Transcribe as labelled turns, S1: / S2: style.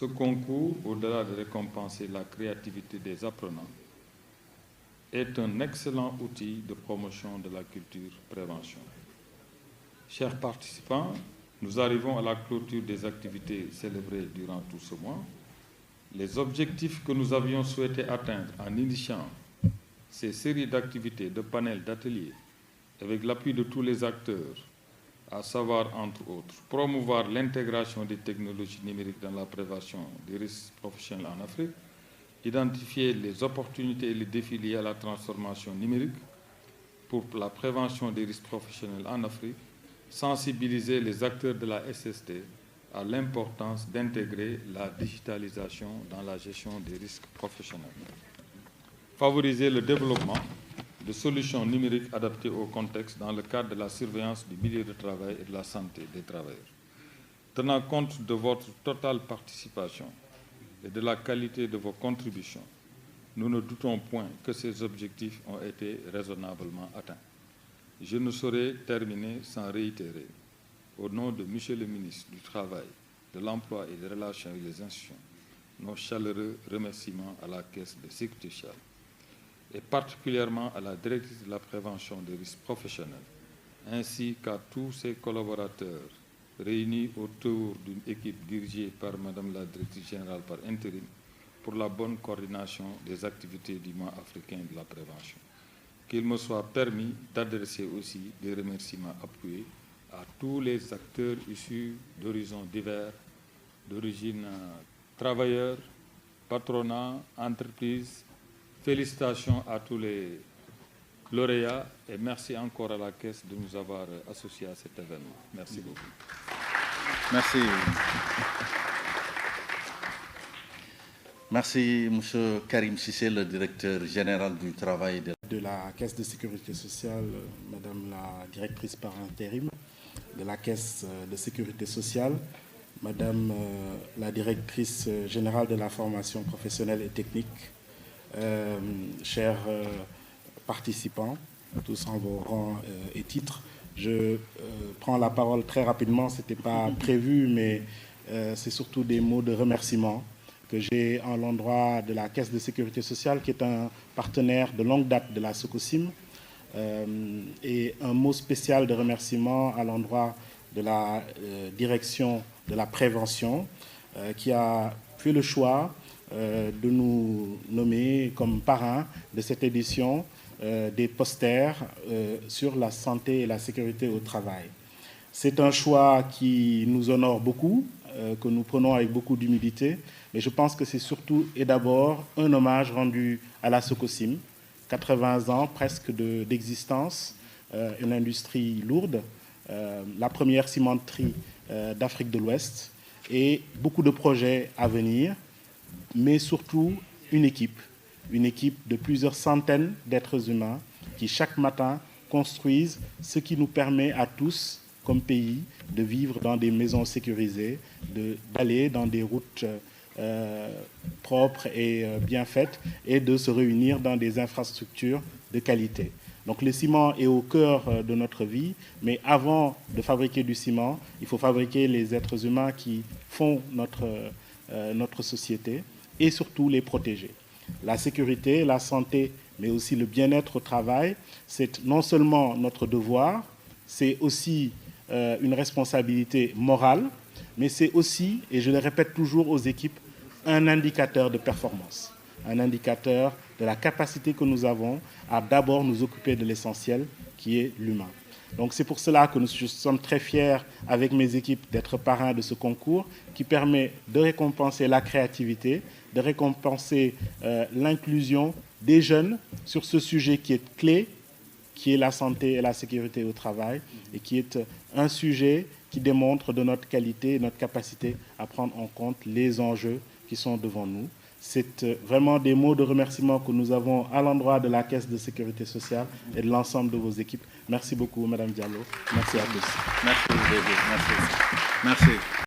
S1: ce concours, au-delà de récompenser la créativité des apprenants, est un excellent outil de promotion de la culture prévention. Chers participants, nous arrivons à la clôture des activités célébrées durant tout ce mois. Les objectifs que nous avions souhaité atteindre en initiant ces séries d'activités, de panels, d'ateliers, avec l'appui de tous les acteurs, à savoir, entre autres, promouvoir l'intégration des technologies numériques dans la prévention des risques professionnels en Afrique, identifier les opportunités et les défis liés à la transformation numérique pour la prévention des risques professionnels en Afrique, sensibiliser les acteurs de la SST à l'importance d'intégrer la digitalisation dans la gestion des risques professionnels, favoriser le développement de solutions numériques adaptées au contexte dans le cadre de la surveillance du milieu de travail et de la santé des travailleurs. Tenant compte de votre totale participation et de la qualité de vos contributions, nous ne doutons point que ces objectifs ont été raisonnablement atteints. Je ne saurais terminer sans réitérer, au nom de Monsieur le ministre du Travail, de l'Emploi et des Relations avec les institutions, nos chaleureux remerciements à la Caisse de sécurité sociale et particulièrement à la directrice de la prévention des risques professionnels, ainsi qu'à tous ses collaborateurs réunis autour d'une équipe dirigée par Madame la Directrice générale par intérim pour la bonne coordination des activités du mois africain de la prévention. Qu'il me soit permis d'adresser aussi des remerciements appuyés à tous les acteurs issus d'horizons divers, d'origine travailleurs, patronat, entreprises. Félicitations à tous les lauréats et merci encore à la Caisse de nous avoir associés à cet événement. Merci beaucoup.
S2: Merci. Merci, M. Karim Cissé, le directeur général du travail
S3: de la Caisse de sécurité sociale, Madame la directrice par intérim, de la Caisse de sécurité sociale, Madame la directrice générale de la formation professionnelle et technique, chers participants, tous en vos rangs et titres. Je prends la parole très rapidement, ce n'était pas prévu, mais c'est surtout des mots de remerciement que j'ai en l'endroit de la Caisse de sécurité sociale, qui est un partenaire de longue date de la SOCOSIM, et un mot spécial de remerciement à l'endroit de la direction de la prévention, qui a fait le choix de nous nommer comme parrains de cette édition des posters sur la santé et la sécurité au travail. C'est un choix qui nous honore beaucoup, que nous prenons avec beaucoup d'humilité, mais je pense que c'est surtout et d'abord un hommage rendu à la SOCOSIM, 80 ans presque d'existence, une industrie lourde, la première cimenterie d'Afrique de l'Ouest, et beaucoup de projets à venir, mais surtout une équipe de plusieurs centaines d'êtres humains qui chaque matin construisent ce qui nous permet à tous, comme pays, de vivre dans des maisons sécurisées, d'aller dans des routes propres et bien faites et de se réunir dans des infrastructures de qualité. Donc le ciment est au cœur de notre vie, mais avant de fabriquer du ciment, il faut fabriquer les êtres humains qui font notre société et surtout les protéger. La sécurité, la santé, mais aussi le bien-être au travail, c'est non seulement notre devoir, c'est aussi une responsabilité morale, mais c'est aussi, et je le répète toujours aux équipes, un indicateur de performance, un indicateur de la capacité que nous avons à d'abord nous occuper de l'essentiel, qui est l'humain. Donc c'est pour cela que nous sommes très fiers avec mes équipes d'être parrains de ce concours qui permet de récompenser la créativité, de récompenser l'inclusion des jeunes sur ce sujet qui est clé, qui est la santé et la sécurité au travail, et qui est un sujet qui démontre de notre qualité et notre capacité à prendre en compte les enjeux qui sont devant nous. C'est vraiment des mots de remerciement que nous avons à l'endroit de la Caisse de sécurité sociale et de l'ensemble de vos équipes. Merci beaucoup, Madame Diallo. Merci à tous.
S2: Merci, Merci. Merci.